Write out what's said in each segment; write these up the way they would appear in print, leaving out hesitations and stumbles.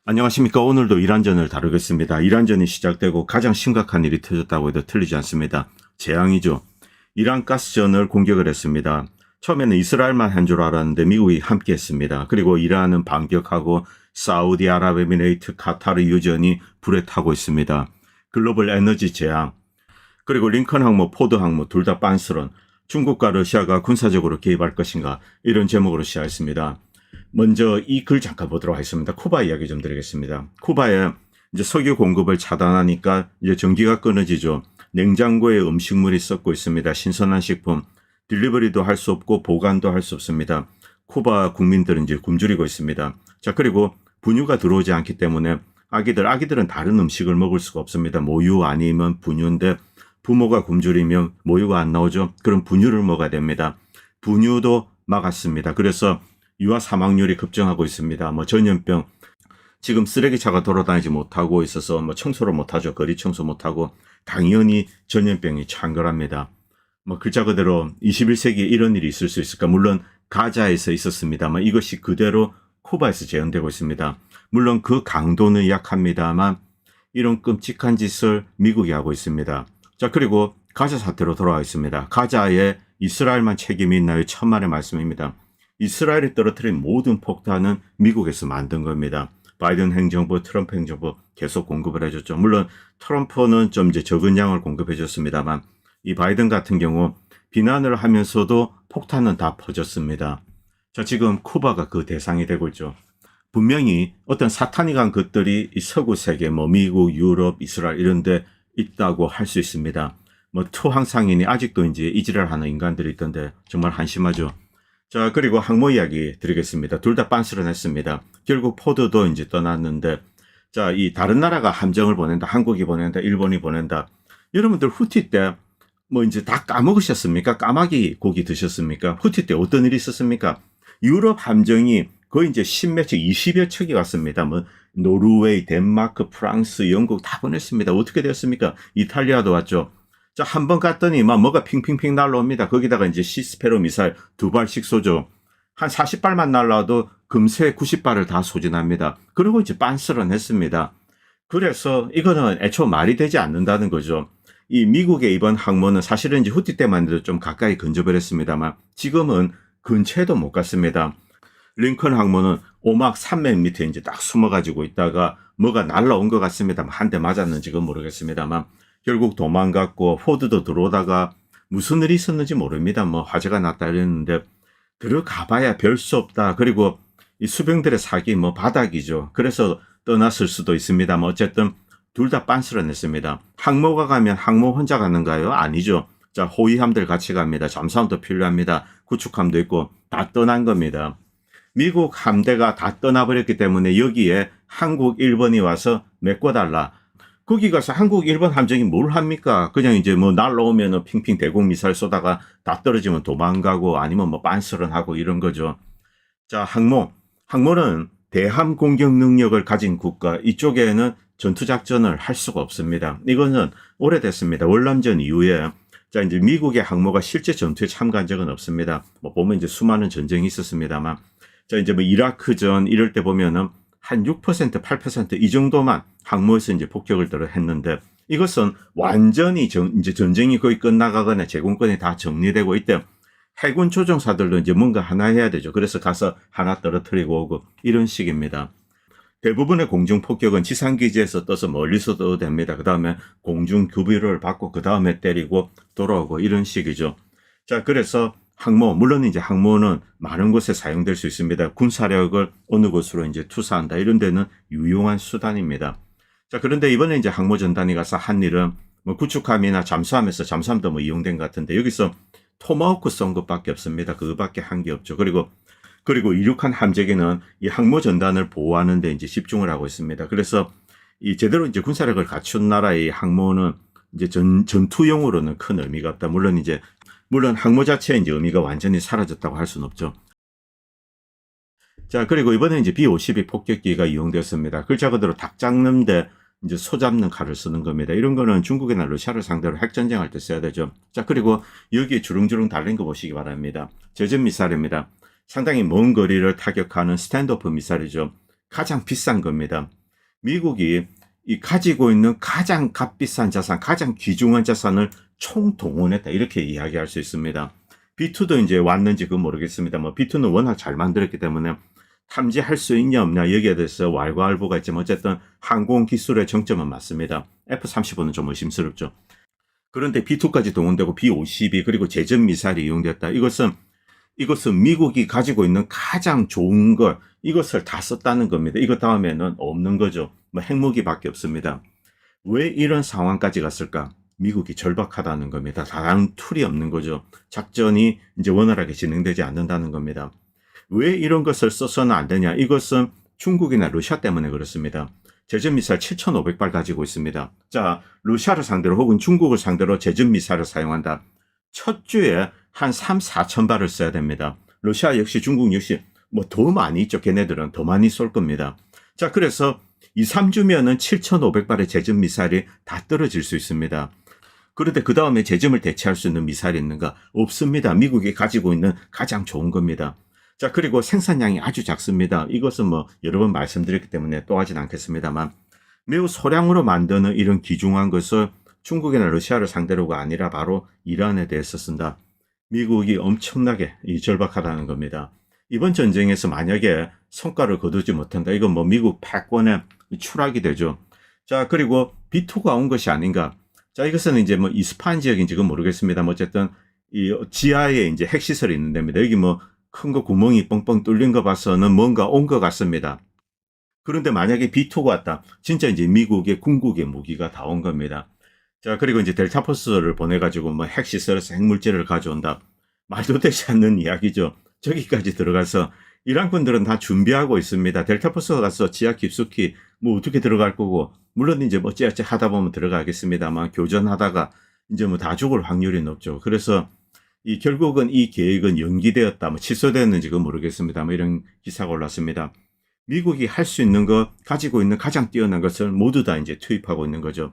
안녕하십니까. 오늘도 이란전을 다루겠습니다. 이란전이 시작되고 가장 심각한 일이 터졌다고 해도 틀리지 않습니다. 재앙이죠. 이란 가스전을 공격을 했습니다. 처음에는 이스라엘만 한 줄 알았는데 미국이 함께 했습니다. 그리고 이란은 반격하고 사우디아랍에미레이트, 카타르 유전이 불에 타고 있습니다. 글로벌 에너지 재앙, 그리고 링컨 항모, 포드 항모 둘 다 빤스런, 중국과 러시아가 군사적으로 개입할 것인가, 이런 제목으로 시작했습니다. 먼저 이 글 잠깐 보도록 하겠습니다. 쿠바 이야기 좀 드리겠습니다. 쿠바에 이제 석유 공급을 차단하니까 이제 전기가 끊어지죠. 냉장고에 음식물이 썩고 있습니다. 신선한 식품 딜리버리도 할 수 없고 보관도 할 수 없습니다. 쿠바 국민들은 이제 굶주리고 있습니다. 자, 그리고 분유가 들어오지 않기 때문에 아기들은 다른 음식을 먹을 수가 없습니다. 모유 아니면 분유인데 부모가 굶주리면 모유가 안 나오죠. 그럼 분유를 먹어야 됩니다. 분유도 막았습니다. 그래서 유아 사망률이 급증하고 있습니다. 전염병, 지금 쓰레기차가 돌아다니지 못하고 있어서 청소를 못하죠. 거리 청소 못하고 당연히 전염병이 창궐합니다. 글자 그대로 21세기에 이런 일이 있을 수 있을까? 물론 가자에서 있었습니다만 이것이 그대로 쿠바에서 재현되고 있습니다. 물론 그 강도는 약합니다만 이런 끔찍한 짓을 미국이 하고 있습니다. 자, 그리고 가자 사태로 돌아가겠습니다. 가자에 이스라엘만 책임이 있나요? 천만의 말씀입니다. 이스라엘이 떨어뜨린 모든 폭탄은 미국에서 만든 겁니다. 바이든 행정부, 트럼프 행정부 계속 공급을 해줬죠. 물론 트럼프는 좀 이제 적은 양을 공급해 줬습니다만 이 바이든 같은 경우 비난을 하면서도 폭탄은 다 퍼졌습니다. 자, 지금 쿠바가 그 대상이 되고 있죠. 분명히 어떤 사탄이간 것들이 이 서구 세계, 미국, 유럽, 이스라엘 이런 데 있다고 할 수 있습니다. 투항상인이 아직도 이제 이지랄 하는 인간들이 있던데 정말 한심하죠. 자, 그리고 항모 이야기 드리겠습니다. 둘 다 빤스런 했습니다. 결국 포드도 이제 떠났는데, 자, 이 다른 나라가 함정을 보낸다, 한국이 보낸다, 일본이 보낸다. 여러분들 후티 때 이제 다 까먹으셨습니까? 까마귀 고기 드셨습니까? 후티 때 어떤 일이 있었습니까? 유럽 함정이 거의 이제 10몇 척, 20여 척이 왔습니다. 노르웨이, 덴마크, 프랑스, 영국 다 보냈습니다. 어떻게 되었습니까? 이탈리아도 왔죠. 자, 한 번 갔더니 뭐가 핑핑핑 날라옵니다. 거기다가 이제 시스페로 미사일 2발씩 쏘죠. 한 40발만 날라와도 금세 90발을 다 소진합니다. 그리고 이제 빤스런 했습니다. 그래서 이거는 애초 말이 되지 않는다는 거죠. 이 미국의 이번 항모는 사실은 이제 후티 때만 해도 좀 가까이 근접을 했습니다만 지금은 근처에도 못 갔습니다. 링컨 항모는 오막 산맥 밑에 이제 딱 숨어가지고 있다가 뭐가 날라온 것 같습니다. 한 대 맞았는지는 모르겠습니다만 결국 도망갔고 포드도 들어오다가 무슨 일이 있었는지 모릅니다. 화재가 났다 이랬는데 들어가봐야 별 수 없다. 그리고 이 수병들의 사기 바닥이죠. 그래서 떠났을 수도 있습니다만 어쨌든 둘 다 빤스런 했습니다. 항모가 가면 항모 혼자 가는가요? 아니죠. 자, 호위함들 같이 갑니다. 잠수함도 필요합니다. 구축함도 있고 다 떠난 겁니다. 미국 함대가 다 떠나버렸기 때문에 여기에 한국, 일본이 와서 메꿔달라. 거기 가서 한국, 일본 함정이 뭘 합니까? 그냥 이제 날라오면 핑핑 대공 미사일 쏘다가 다 떨어지면 도망가고 아니면 빤스런 하고 이런 거죠. 자, 항모는 대함 공격 능력을 가진 국가, 이쪽에는 전투작전을 할 수가 없습니다. 이거는 오래됐습니다. 월남전 이후에. 자, 이제 미국의 항모가 실제 전투에 참가한 적은 없습니다. 보면 이제 수많은 전쟁이 있었습니다만. 자, 이제 이라크전 이럴 때 보면은 한 6%, 8% 이 정도만 항모에서 이제 폭격을 했는데 이것은 완전히 이제 전쟁이 거의 끝나가거나 제공권이 다 정리되고 이때 해군 조종사들도 이제 뭔가 하나 해야 되죠. 그래서 가서 하나 떨어뜨리고 오고 이런 식입니다. 대부분의 공중 폭격은 지상기지에서 떠서 멀리서 떠도 됩니다. 그 다음에 공중 규비를 받고 그 다음에 때리고 돌아오고 이런 식이죠. 자, 그래서 항모, 물론 이제 항모는 많은 곳에 사용될 수 있습니다. 군사력을 어느 곳으로 이제 투사한다. 이런 데는 유용한 수단입니다. 자, 그런데 이번에 이제 항모 전단이 가서 한 일은 구축함이나 잠수함도 이용된 것 같은데 여기서 토마호크 쏜 것밖에 없습니다. 그거밖에 한 게 없죠. 그리고 이륙한 함재기는 이 항모 전단을 보호하는 데 이제 집중을 하고 있습니다. 그래서 이 제대로 이제 군사력을 갖춘 나라의 항모는 이제 전투용으로는 큰 의미가 없다. 물론 항모 자체의 이제 의미가 완전히 사라졌다고 할 수는 없죠. 자, 그리고 이번에 이제 B-52 폭격기가 이용되었습니다. 글자 그대로 닭 잡는데 이제 소 잡는 칼을 쓰는 겁니다. 이런 거는 중국이나 러시아를 상대로 핵전쟁할 때 써야 되죠. 자, 그리고 여기 주렁주렁 달린 거 보시기 바랍니다. 제전 미사일입니다. 상당히 먼 거리를 타격하는 스탠드오프 미사일이죠. 가장 비싼 겁니다. 미국이 이 가지고 있는 가장 값비싼 자산, 가장 귀중한 자산을 총동원했다. 이렇게 이야기할 수 있습니다. B2도 이제 왔는지 그건 모르겠습니다. 뭐 B2는 워낙 잘 만들었기 때문에 탐지할 수 있냐 없냐 여기에 대해서 왈가왈부가 있지만 어쨌든 항공 기술의 정점은 맞습니다. F-35는 좀 의심스럽죠. 그런데 B2까지 동원되고 B-52 그리고 제전 미사일이 이용됐다. 이것은 미국이 가지고 있는 가장 좋은 것, 이것을 다 썼다는 겁니다. 이것 다음에는 없는 거죠. 뭐 핵무기밖에 없습니다. 왜 이런 상황까지 갔을까? 미국이 절박하다는 겁니다. 다른 툴이 없는 거죠. 작전이 이제 원활하게 진행되지 않는다는 겁니다. 왜 이런 것을 써서는 안 되냐? 이것은 중국이나 러시아 때문에 그렇습니다. 제전미사일 7,500발 가지고 있습니다. 자, 러시아를 상대로 혹은 중국을 상대로 제전미사일을 사용한다. 첫 주에 한 3, 4천 발을 써야 됩니다. 러시아 역시 중국 역시 뭐 더 많이 있죠. 걔네들은 더 많이 쏠 겁니다. 자, 그래서 2, 3주면은 7,500발의 제점 미사일이 다 떨어질 수 있습니다. 그런데 그 다음에 제점을 대체할 수 있는 미사일이 있는가? 없습니다. 미국이 가지고 있는 가장 좋은 겁니다. 자, 그리고 생산량이 아주 작습니다. 이것은 뭐 여러 번 말씀드렸기 때문에 또 하진 않겠습니다만 매우 소량으로 만드는 이런 귀중한 것을 중국이나 러시아를 상대로가 아니라 바로 이란에 대해서 쓴다. 미국이 엄청나게 절박하다는 겁니다. 이번 전쟁에서 만약에 성과를 거두지 못한다. 이건 뭐 미국 패권의 추락이 되죠. 자, 그리고 B2가 온 것이 아닌가. 자, 이것은 이제 뭐 이스파한 지역인지는 모르겠습니다. 어쨌든 이 지하에 이제 핵시설이 있는 데입니다. 여기 뭐 큰 거 구멍이 뻥뻥 뚫린 거 봐서는 뭔가 온 것 같습니다. 그런데 만약에 B2가 왔다. 진짜 이제 미국의 궁극의 무기가 다 온 겁니다. 자, 그리고 이제 델타포스를 보내가지고 뭐 핵시설에서 핵물질을 가져온다. 말도 되지 않는 이야기죠. 저기까지 들어가서 이란군들은 다 준비하고 있습니다. 델타포스가 가서 지하 깊숙이 뭐 어떻게 들어갈 거고, 물론 이제 뭐 째째 하다 보면 들어가겠습니다만 교전하다가 이제 뭐 다 죽을 확률이 높죠. 그래서 결국은 이 계획은 연기되었다, 뭐 취소되었는지 그건 모르겠습니다. 뭐 이런 기사가 올랐습니다. 미국이 할 수 있는 것, 가지고 있는 가장 뛰어난 것을 모두 다 이제 투입하고 있는 거죠.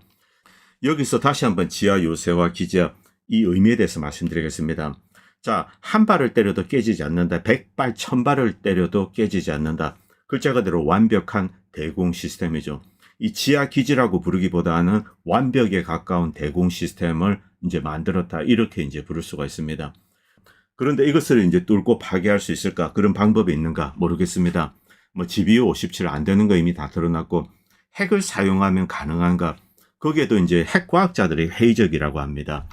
여기서 다시 한번 지하 요새와 기지와 이 의미에 대해서 말씀드리겠습니다. 자, 한 발을 때려도 깨지지 않는다. 100발, 1000발을 때려도 깨지지 않는다. 글자 그대로 완벽한 대공 시스템이죠. 이 지하 기지라고 부르기보다는 완벽에 가까운 대공 시스템을 이제 만들었다. 이렇게 이제 부를 수가 있습니다. 그런데 이것을 이제 뚫고 파괴할 수 있을까? 그런 방법이 있는가? 모르겠습니다. 뭐 GBU-57 안 되는 거 이미 다 드러났고, 핵을 사용하면 가능한가? 거기에도 이제 핵과학자들이 회의적이라고 합니다.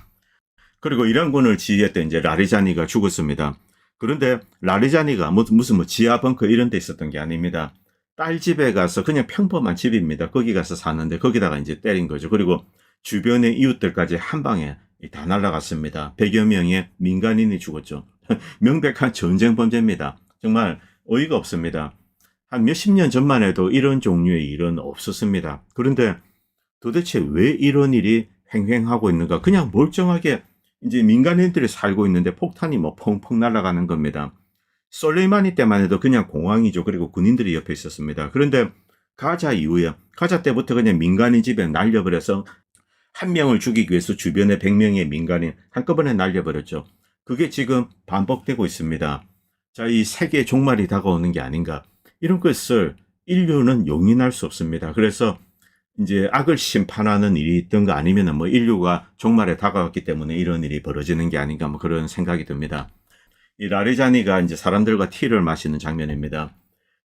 그리고 이란군을 지휘했던 이제 라리자니가 죽었습니다. 그런데 라리자니가 무슨 뭐 지하 벙커 이런 데 있었던 게 아닙니다. 딸 집에 가서 그냥 평범한 집입니다. 거기 가서 사는데 거기다가 이제 때린 거죠. 그리고 주변의 이웃들까지 한 방에 다 날아갔습니다. 100여 명의 민간인이 죽었죠. 명백한 전쟁 범죄입니다. 정말 어이가 없습니다. 한 몇십 년 전만 해도 이런 종류의 일은 없었습니다. 그런데 도대체 왜 이런 일이 횡행하고 있는가? 그냥 멀쩡하게 이제 민간인들이 살고 있는데 폭탄이 뭐 펑펑 날아가는 겁니다. 솔레이마니 때만 해도 그냥 공항이죠. 그리고 군인들이 옆에 있었습니다. 그런데 가자 이후에, 가자 때부터 그냥 민간인 집에 날려버려서 한 명을 죽이기 위해서 주변에 100명의 민간인 한꺼번에 날려버렸죠. 그게 지금 반복되고 있습니다. 자, 이 세계 종말이 다가오는 게 아닌가. 이런 것을 인류는 용인할 수 없습니다. 그래서 이제 악을 심판하는 일이 있던가 아니면은 뭐 인류가 종말에 다가왔기 때문에 이런 일이 벌어지는 게 아닌가 뭐 그런 생각이 듭니다. 이 라리자니가 이제 사람들과 티를 마시는 장면입니다.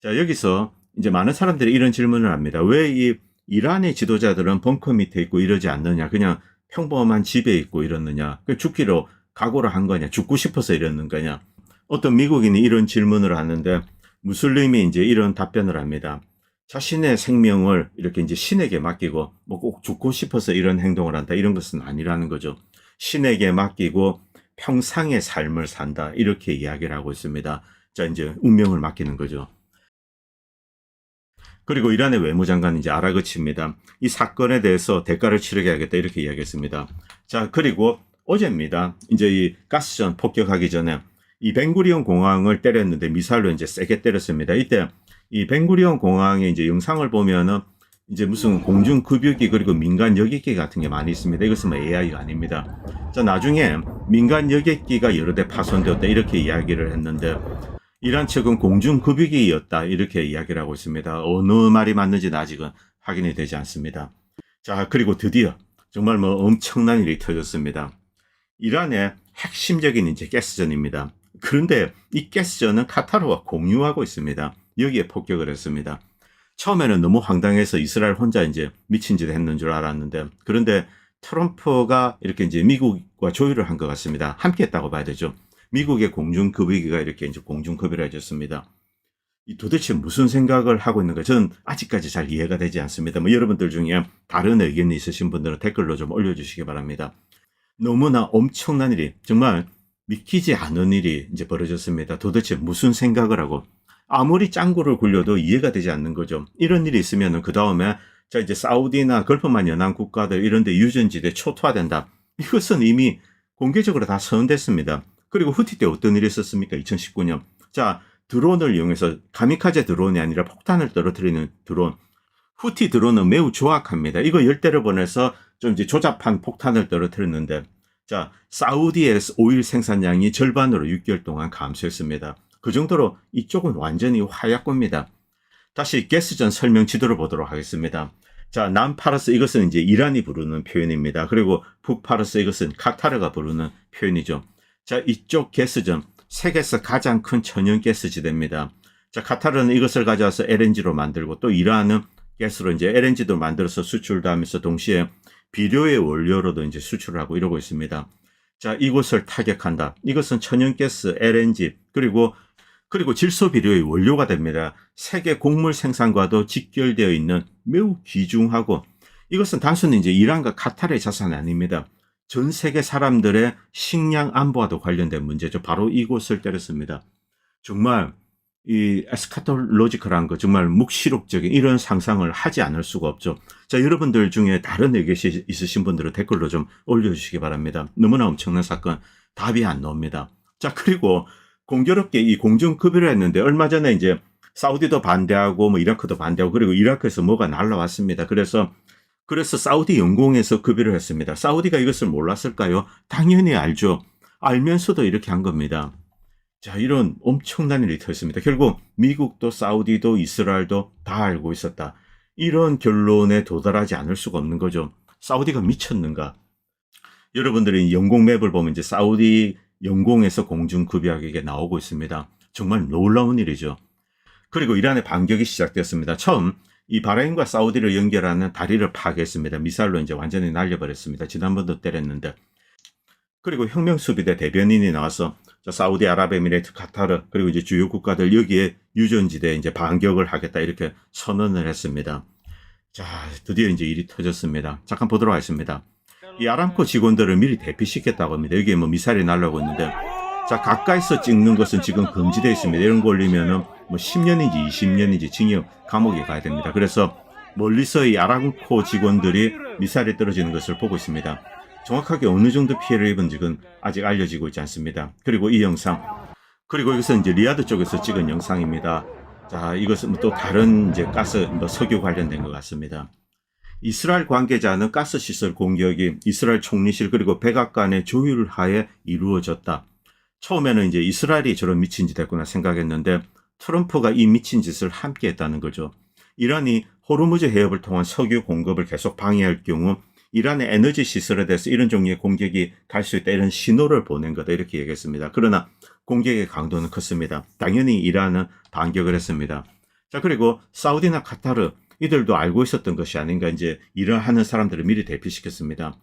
자, 여기서 이제 많은 사람들이 이런 질문을 합니다. 왜 이 이란의 지도자들은 벙커 밑에 있고 이러지 않느냐? 그냥 평범한 집에 있고 이러느냐? 죽기로 각오를 한 거냐? 죽고 싶어서 이러는 거냐? 어떤 미국인이 이런 질문을 하는데 무슬림이 이제 이런 답변을 합니다. 자신의 생명을 이렇게 이제 신에게 맡기고 뭐 꼭 죽고 싶어서 이런 행동을 한다. 이런 것은 아니라는 거죠. 신에게 맡기고 평상의 삶을 산다. 이렇게 이야기를 하고 있습니다. 자, 이제 운명을 맡기는 거죠. 그리고 이란의 외무장관은 이제 아라그치입니다. 이 사건에 대해서 대가를 치르게 겠다 이렇게 이야기했습니다. 자, 그리고 어제입니다. 이제 이 가스전 폭격하기 전에 이 벤구리온 공항을 때렸는데 미사일로 이제 세게 때렸습니다. 이때 이 벤구리온 공항의 이제 영상을 보면은 이제 무슨 공중 급유기 그리고 민간 여객기 같은 게 많이 있습니다. 이것은 뭐 AI가 아닙니다. 자, 나중에 민간 여객기가 여러 대 파손되었다 이렇게 이야기를 했는데 이란 측은 공중급유기였다 이렇게 이야기를 하고 있습니다. 어느 말이 맞는지는 아직은 확인이 되지 않습니다. 자, 그리고 드디어 정말 뭐 엄청난 일이 터졌습니다. 이란의 핵심적인 이제 가스전입니다. 그런데 이 가스전은 카타르와 공유하고 있습니다. 여기에 폭격을 했습니다. 처음에는 너무 황당해서 이스라엘 혼자 이제 미친 짓 했는 줄 알았는데, 그런데 트럼프가 이렇게 이제 미국과 조율을 한 것 같습니다. 함께 했다고 봐야 되죠. 미국의 공중급유기가 이렇게 이제 공중급유를 해줬습니다. 이 도대체 무슨 생각을 하고 있는가? 저는 아직까지 잘 이해가 되지 않습니다. 뭐 여러분들 중에 다른 의견이 있으신 분들은 댓글로 좀 올려주시기 바랍니다. 너무나 엄청난 일이, 정말 믿기지 않은 일이 이제 벌어졌습니다. 도대체 무슨 생각을 하고, 아무리 짱구를 굴려도 이해가 되지 않는 거죠. 이런 일이 있으면은 그 다음에 자 이제 사우디나 걸프만 연안 국가들 이런데 유전지대 초토화된다. 이것은 이미 공개적으로 다 선언됐습니다. 그리고 후티 때 어떤 일이 있었습니까? 2019년. 자, 드론을 이용해서 가미카제 드론이 아니라 폭탄을 떨어뜨리는 드론. 후티 드론은 매우 조악합니다. 이거 10대를 보내서 좀 이제 조잡한 폭탄을 떨어뜨렸는데, 자, 사우디의 오일 생산량이 절반으로 6개월 동안 감소했습니다. 그 정도로 이쪽은 완전히 화약고입니다. 다시 가스전 설명 지도를 보도록 하겠습니다. 자, 남파르스 이것은 이제 이란이 부르는 표현입니다. 그리고 북파르스 이것은 카타르가 부르는 표현이죠. 자, 이쪽 가스전 세계에서 가장 큰 천연가스 지대입니다. 자, 카타르는 이것을 가져와서 LNG로 만들고 또 이란은 가스로 이제 LNG도 만들어서 수출도 하면서 동시에 비료의 원료로도 이제 수출을 하고 이러고 있습니다. 자, 이곳을 타격한다. 이것은 천연가스, LNG 그리고 질소 비료의 원료가 됩니다. 세계 곡물 생산과도 직결되어 있는 매우 귀중하고, 이것은 단순히 이제 이란과 카타르의 자산이 아닙니다. 전 세계 사람들의 식량 안보와도 관련된 문제죠. 바로 이곳을 때렸습니다. 정말 이 에스카톨로지컬한 거, 정말 묵시록적인 이런 상상을 하지 않을 수가 없죠. 자, 여러분들 중에 다른 의견이 있으신 분들은 댓글로 좀 올려주시기 바랍니다. 너무나 엄청난 사건, 답이 안 나옵니다. 자, 그리고 공교롭게 이 공중급유를 했는데 얼마 전에 이제 사우디도 반대하고 뭐 이라크도 반대하고 그리고 이라크에서 뭐가 날라왔습니다. 그래서 사우디 영공에서 급유를 했습니다. 사우디가 이것을 몰랐을까요? 당연히 알죠. 알면서도 이렇게 한 겁니다. 자, 이런 엄청난 일이 터졌습니다. 결국 미국도 사우디도 이스라엘도 다 알고 있었다. 이런 결론에 도달하지 않을 수가 없는 거죠. 사우디가 미쳤는가? 여러분들이 영공 맵을 보면 이제 사우디 영공에서 공중급유하게 나오고 있습니다. 정말 놀라운 일이죠. 그리고 이란의 반격이 시작됐습니다. 처음 이 바레인과 사우디를 연결하는 다리를 파괴했습니다. 미사일로 이제 완전히 날려버렸습니다. 지난번도 때렸는데. 그리고 혁명수비대 대변인이 나와서 사우디아랍에미레이트, 카타르 그리고 이제 주요 국가들 여기에 유전지대에 이제 반격을 하겠다 이렇게 선언을 했습니다. 자, 드디어 이제 일이 터졌습니다. 잠깐 보도록 하겠습니다. 이 아람코 직원들을 미리 대피시켰다고 합니다. 여기에 뭐 미사일이 날라오고 있는데, 자, 가까이서 찍는 것은 지금 금지되어 있습니다. 이런 거 올리면은 뭐 10년인지 20년인지 징역, 감옥에 가야 됩니다. 그래서 멀리서 이 아람코 직원들이 미사일이 떨어지는 것을 보고 있습니다. 정확하게 어느 정도 피해를 입은지는 아직 알려지고 있지 않습니다. 그리고 이 영상, 그리고 이것은 이제 리야드 쪽에서 찍은 영상입니다. 자, 이것은 또 다른 이제 가스, 뭐 석유 관련된 것 같습니다. 이스라엘 관계자는 가스시설 공격이 이스라엘 총리실 그리고 백악관의 조율하에 이루어졌다. 처음에는 이제 이스라엘이 저런 미친 짓 했구나 생각했는데 트럼프가 이 미친 짓을 함께 했다는 거죠. 이란이 호르무즈 해협을 통한 석유 공급을 계속 방해할 경우 이란의 에너지 시설에 대해서 이런 종류의 공격이 갈 수 있다, 이런 신호를 보낸 거다 이렇게 얘기했습니다. 그러나 공격의 강도는 컸습니다. 당연히 이란은 반격을 했습니다. 자, 그리고 사우디나 카타르 이들도 알고 있었던 것이 아닌가, 이제 일을 하는 사람들을 미리 대피시켰습니다.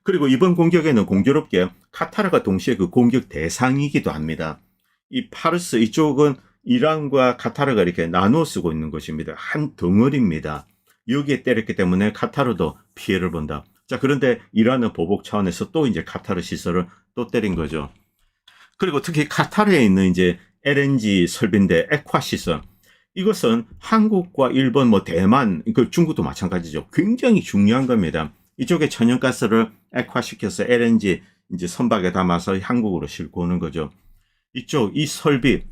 그리고 이번 공격에는 공교롭게 카타르가 동시에 그 공격 대상이기도 합니다. 이 파르스 이쪽은 이란과 카타르가 이렇게 나누어 쓰고 있는 것입니다. 한 덩어리입니다. 여기에 때렸기 때문에 카타르도 피해를 본다. 자, 그런데 이란은 보복 차원에서 또 이제 카타르 시설을 또 때린 거죠. 그리고 특히 카타르에 있는 이제 LNG 설비인데 액화 시설, 이것은 한국과 일본, 뭐 대만, 그 중국도 마찬가지죠. 굉장히 중요한 겁니다. 이쪽에 천연가스를 액화시켜서 LNG 이제 선박에 담아서 한국으로 싣고 오는 거죠. 이 설비,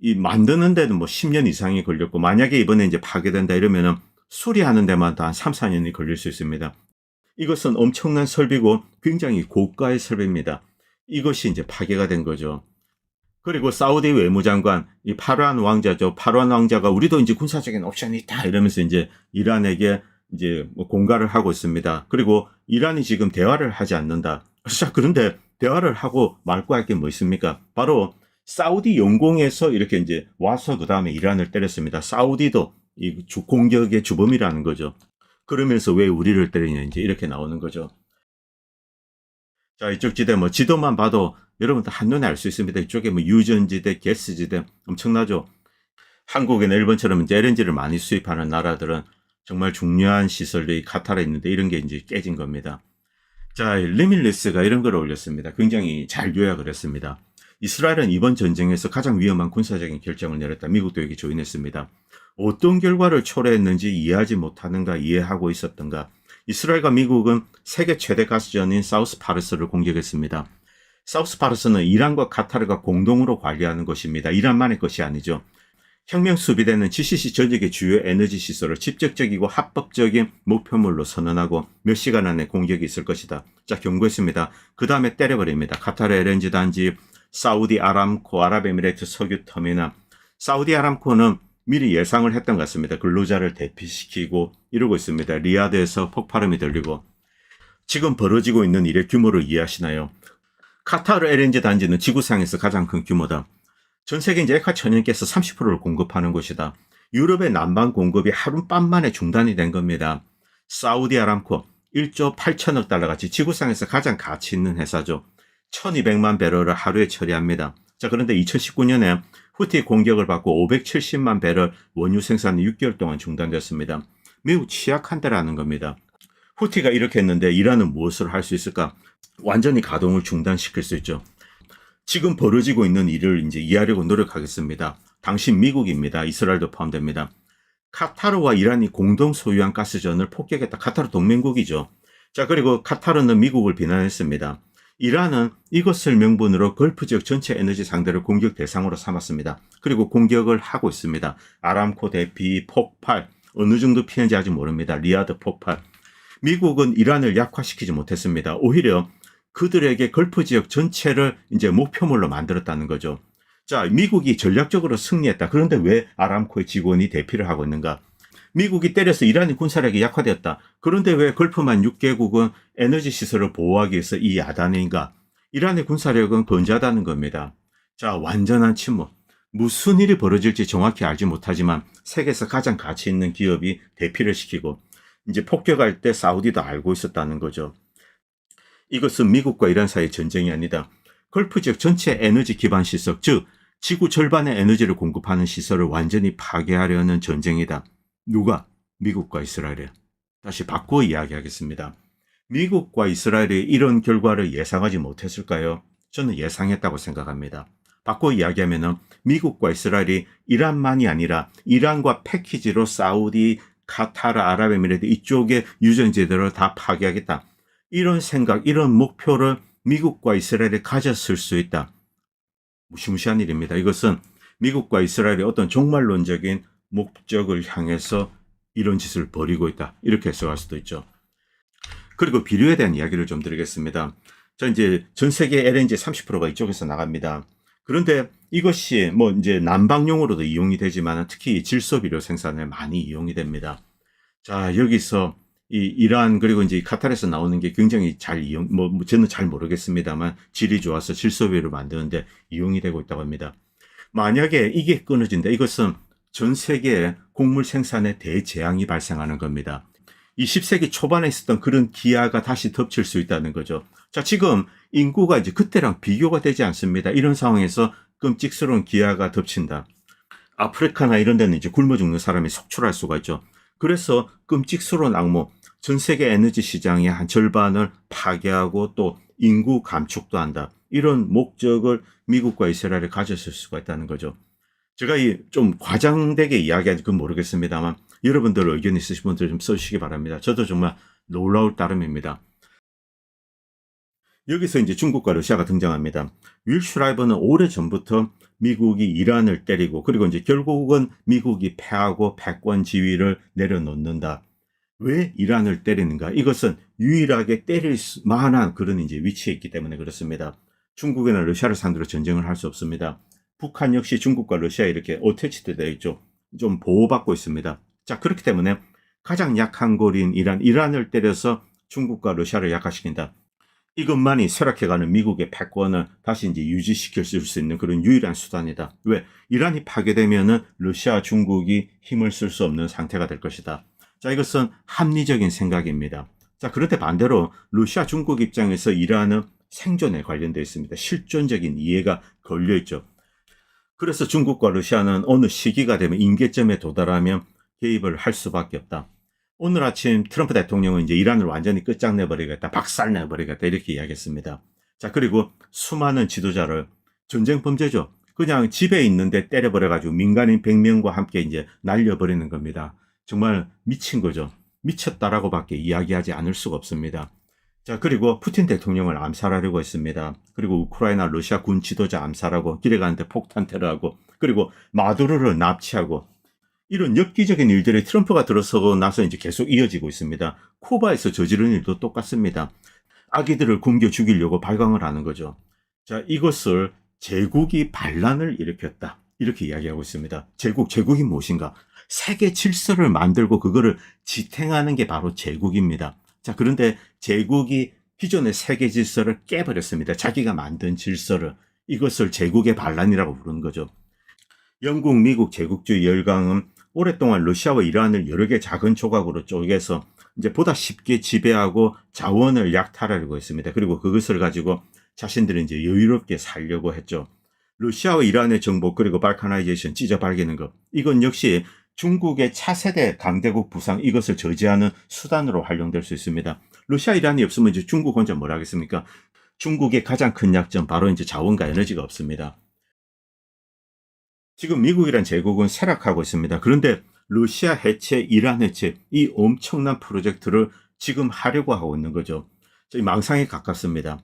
이 만드는 데는 뭐 10년 이상이 걸렸고, 만약에 이번에 이제 파괴된다 이러면은 수리하는 데만 한 3, 4년이 걸릴 수 있습니다. 이것은 엄청난 설비고 굉장히 고가의 설비입니다. 이것이 이제 파괴가 된 거죠. 그리고 사우디 외무장관, 이 파르한 왕자죠. 파르한 왕자가 우리도 이제 군사적인 옵션이 있다 이러면서 이제 이란에게 이제 뭐 공갈을 하고 있습니다. 그리고 이란이 지금 대화를 하지 않는다. 자, 그런데 대화를 하고 말 거 할 게 뭐 있습니까? 바로 사우디 영공에서 이렇게 이제 와서 그 다음에 이란을 때렸습니다. 사우디도 이 공격의 주범이라는 거죠. 그러면서 왜 우리를 때리냐 이제 이렇게 나오는 거죠. 자, 이쪽 지대 뭐 지도만 봐도 여러분들 한눈에 알 수 있습니다. 이쪽에 뭐 유전지대, 가스지대 엄청나죠. 한국이나 일본처럼 이제 LNG를 많이 수입하는 나라들은 정말 중요한 시설들이 카타르에 있는데 이런 게 이제 깨진 겁니다. 자, 리밀리스가 이런 걸 올렸습니다. 굉장히 잘 요약을 했습니다. 이스라엘은 이번 전쟁에서 가장 위험한 군사적인 결정을 내렸다. 미국도 여기 조인했습니다. 어떤 결과를 초래했는지 이해하지 못하는가, 이해하고 있었던가. 이스라엘과 미국은 세계 최대 가스전인 사우스 파르스를 공격했습니다. 사우스 파르스는 이란과 카타르가 공동으로 관리하는 것입니다. 이란만의 것이 아니죠. 혁명 수비대는 GCC 전역의 주요 에너지 시설을 직접적이고 합법적인 목표물로 선언하고 몇 시간 안에 공격이 있을 것이다. 자, 경고했습니다. 그 다음에 때려버립니다. 카타르 LNG 단지, 사우디 아람코, 아랍에미레이트 석유 터미널. 사우디 아람코는 미리 예상을 했던 것 같습니다. 근로자를 대피시키고 이러고 있습니다. 리야드에서 폭발음이 들리고. 지금 벌어지고 있는 일의 규모를 이해하시나요? 카타르 LNG 단지는 지구상에서 가장 큰 규모다. 전 세계 이제 액화 천연가스 30%를 공급하는 곳이다. 유럽의 난방 공급이 하룻밤 만에 중단이 된 겁니다. 사우디 아람코 1조 8천억 달러 같이 지구상에서 가장 가치 있는 회사죠. 1200만 배럴을 하루에 처리합니다. 자, 그런데 2019년에 후티 공격을 받고 570만 배럴 원유 생산이 6개월 동안 중단됐습니다. 매우 취약한 데라는 겁니다. 후티가 이렇게 했는데 이란은 무엇을 할 수 있을까? 완전히 가동을 중단시킬 수 있죠. 지금 벌어지고 있는 일을 이제 이해하려고 노력하겠습니다. 당신 미국입니다. 이스라엘도 포함됩니다. 카타르와 이란이 공동 소유한 가스전을 폭격했다. 카타르 동맹국이죠. 자, 그리고 카타르는 미국을 비난했습니다. 이란은 이것을 명분으로 걸프 지역 전체 에너지 상대를 공격 대상으로 삼았습니다. 그리고 공격을 하고 있습니다. 아람코 대피, 폭발, 어느 정도 피했는지 아직 모릅니다. 리야드 폭발. 미국은 이란을 약화시키지 못했습니다. 오히려 그들에게 걸프 지역 전체를 이제 목표물로 만들었다는 거죠. 자, 미국이 전략적으로 승리했다. 그런데 왜 아람코의 직원이 대피를 하고 있는가? 미국이 때려서 이란이 군사력이 약화되었다. 그런데 왜 걸프만 6개국은 에너지 시설을 보호하기 위해서 이 야단인가? 이란의 군사력은 건재하다는 겁니다. 자, 완전한 침묵. 무슨 일이 벌어질지 정확히 알지 못하지만 세계에서 가장 가치 있는 기업이 대피를 시키고 이제 폭격할 때 사우디도 알고 있었다는 거죠. 이것은 미국과 이란 사이의 전쟁이 아니다. 걸프 지역 전체 에너지 기반 시설, 즉 지구 절반의 에너지를 공급하는 시설을 완전히 파괴하려는 전쟁이다. 누가? 미국과 이스라엘이야. 다시 바꾸어 이야기하겠습니다. 미국과 이스라엘이 이런 결과를 예상하지 못했을까요? 저는 예상했다고 생각합니다. 바꾸어 이야기하면 미국과 이스라엘이 이란만이 아니라 이란과 패키지로 사우디, 카타르, 아랍에미레이트 이쪽의 유전지들을 다 파괴하겠다. 이런 생각, 이런 목표를 미국과 이스라엘이 가졌을 수 있다. 무시무시한 일입니다. 이것은 미국과 이스라엘의 어떤 종말론적인 목적을 향해서 이런 짓을 벌이고 있다. 이렇게 해석할 수도 있죠. 그리고 비료에 대한 이야기를 좀 드리겠습니다. 이제 전 세계 LNG 30%가 이쪽에서 나갑니다. 그런데 이것이 뭐 이제 난방용으로도 이용이 되지만 특히 질소 비료 생산에 많이 이용이 됩니다. 자, 여기서 이 이란 그리고 이제 카타르에서 나오는 게 굉장히 잘 저는 잘 모르겠습니다만 질이 좋아서 질소비료를 만드는데 이용이 되고 있다고 합니다. 만약에 이게 끊어진다. 이것은 전 세계의 곡물 생산에 대재앙이 발생하는 겁니다. 이 10세기 초반에 있었던 그런 기아가 다시 덮칠 수 있다는 거죠. 자, 지금 인구가 이제 그때랑 비교가 되지 않습니다. 이런 상황에서 끔찍스러운 기아가 덮친다. 아프리카나 이런 데는 이제 굶어 죽는 사람이 속출할 수가 있죠. 그래서 끔찍스러운 악몽, 전 세계 에너지 시장의 한 절반을 파괴하고 또 인구 감축도 한다. 이런 목적을 미국과 이스라엘이 가졌을 수가 있다는 거죠. 제가 좀 과장되게 이야기하지 그건 모르겠습니다만 여러분들 의견 있으신 분들 좀 써주시기 바랍니다. 저도 정말 놀라울 따름입니다. 여기서 이제 중국과 러시아가 등장합니다. 윌 슈라이버는 오래전부터 미국이 이란을 때리고 그리고 이제 결국은 미국이 패하고 패권 지위를 내려놓는다. 왜 이란을 때리는가? 이것은 유일하게 때릴 만한 그런 이제 위치에 있기 때문에 그렇습니다. 중국이나 러시아를 상대로 전쟁을 할 수 없습니다. 북한 역시 중국과 러시아에 이렇게 어태치드 되어 있죠. 좀 보호받고 있습니다. 자, 그렇기 때문에 가장 약한 고리인 이란을 때려서 중국과 러시아를 약화시킨다. 이것만이 쇠락해가는 미국의 패권을 다시 이제 유지시킬 수 있는 그런 유일한 수단이다. 왜? 이란이 파괴되면은 러시아, 중국이 힘을 쓸 수 없는 상태가 될 것이다. 자, 이것은 합리적인 생각입니다. 자, 그런데 반대로 러시아, 중국 입장에서 이란은 생존에 관련되어 있습니다. 실존적인 이해가 걸려있죠. 그래서 중국과 러시아는 어느 시기가 되면 임계점에 도달하면 개입을 할 수밖에 없다. 오늘 아침 트럼프 대통령은 이제 이란을 완전히 끝장내버리겠다, 박살내버리겠다 이렇게 이야기했습니다. 자, 그리고 수많은 지도자를 전쟁 범죄죠. 그냥 집에 있는데 때려버려가지고 민간인 100명과 함께 이제 날려버리는 겁니다. 정말 미친 거죠. 미쳤다라고밖에 이야기하지 않을 수가 없습니다. 자, 그리고 푸틴 대통령을 암살하려고 했습니다. 그리고 우크라이나 러시아 군 지도자 암살하고 길에 가는데 폭탄 테러하고 그리고 마두로를 납치하고 이런 엽기적인 일들이 트럼프가 들어서고 나서 이제 계속 이어지고 있습니다. 쿠바에서 저지른 일도 똑같습니다. 아기들을 굶겨 죽이려고 발광을 하는 거죠. 자, 이것을 제국이 반란을 일으켰다. 이렇게 이야기하고 있습니다. 제국이 무엇인가? 세계 질서를 만들고 그거를 지탱하는 게 바로 제국입니다. 자, 그런데 제국이 기존의 세계 질서를 깨버렸습니다. 자기가 만든 질서를. 이것을 제국의 반란이라고 부르는 거죠. 영국, 미국 제국주의 열강은 오랫동안 러시아와 이란을 여러 개 작은 조각으로 쪼개서 이제 보다 쉽게 지배하고 자원을 약탈하려고 했습니다. 그리고 그것을 가지고 자신들이 이제 여유롭게 살려고 했죠. 러시아와 이란의 정복 그리고 발카나이제이션 찢어 발기는 것. 이건 역시 중국의 차세대 강대국 부상 이것을 저지하는 수단으로 활용될 수 있습니다. 러시아, 이란이 없으면 이제 중국 혼자 뭘 하겠습니까? 중국의 가장 큰 약점 바로 이제 자원과 에너지가 없습니다. 지금 미국이란 제국은 쇠락하고 있습니다. 그런데 러시아 해체, 이란 해체 이 엄청난 프로젝트를 지금 하려고 하고 있는 거죠. 망상에 가깝습니다.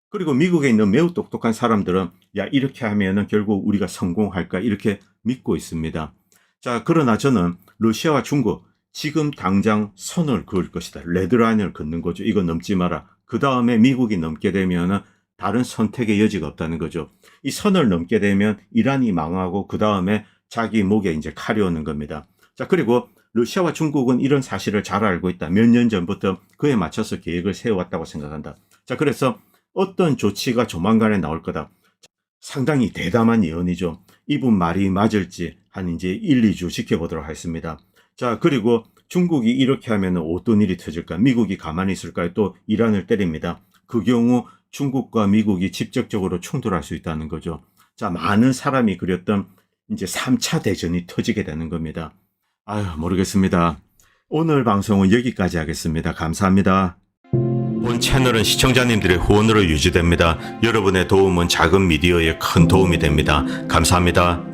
그리고 미국에 있는 매우 똑똑한 사람들은 야, 이렇게 하면은 결국 우리가 성공할까 이렇게 믿고 있습니다. 자, 그러나 저는 러시아와 중국 지금 당장 선을 그을 것이다. 레드라인을 긋는 거죠. 이거 넘지 마라. 그 다음에 미국이 넘게 되면은 다른 선택의 여지가 없다는 거죠. 이 선을 넘게 되면 이란이 망하고 그 다음에 자기 목에 이제 칼이 오는 겁니다. 자, 그리고 러시아와 중국은 이런 사실을 잘 알고 있다. 몇 년 전부터 그에 맞춰서 계획을 세워왔다고 생각한다. 자, 그래서 어떤 조치가 조만간에 나올 거다. 상당히 대담한 예언이죠. 이분 말이 맞을지 한 이제 1, 2주 지켜보도록 하겠습니다. 자, 그리고 중국이 이렇게 하면 어떤 일이 터질까? 미국이 가만히 있을까요? 또 이란을 때립니다. 그 경우 중국과 미국이 직접적으로 충돌할 수 있다는 거죠. 자, 많은 사람이 그렸던 이제 3차 대전이 터지게 되는 겁니다. 아유, 모르겠습니다. 오늘 방송은 여기까지 하겠습니다. 감사합니다. 본 채널은 시청자님들의 후원으로 유지됩니다. 여러분의 도움은 작은 미디어에 큰 도움이 됩니다. 감사합니다.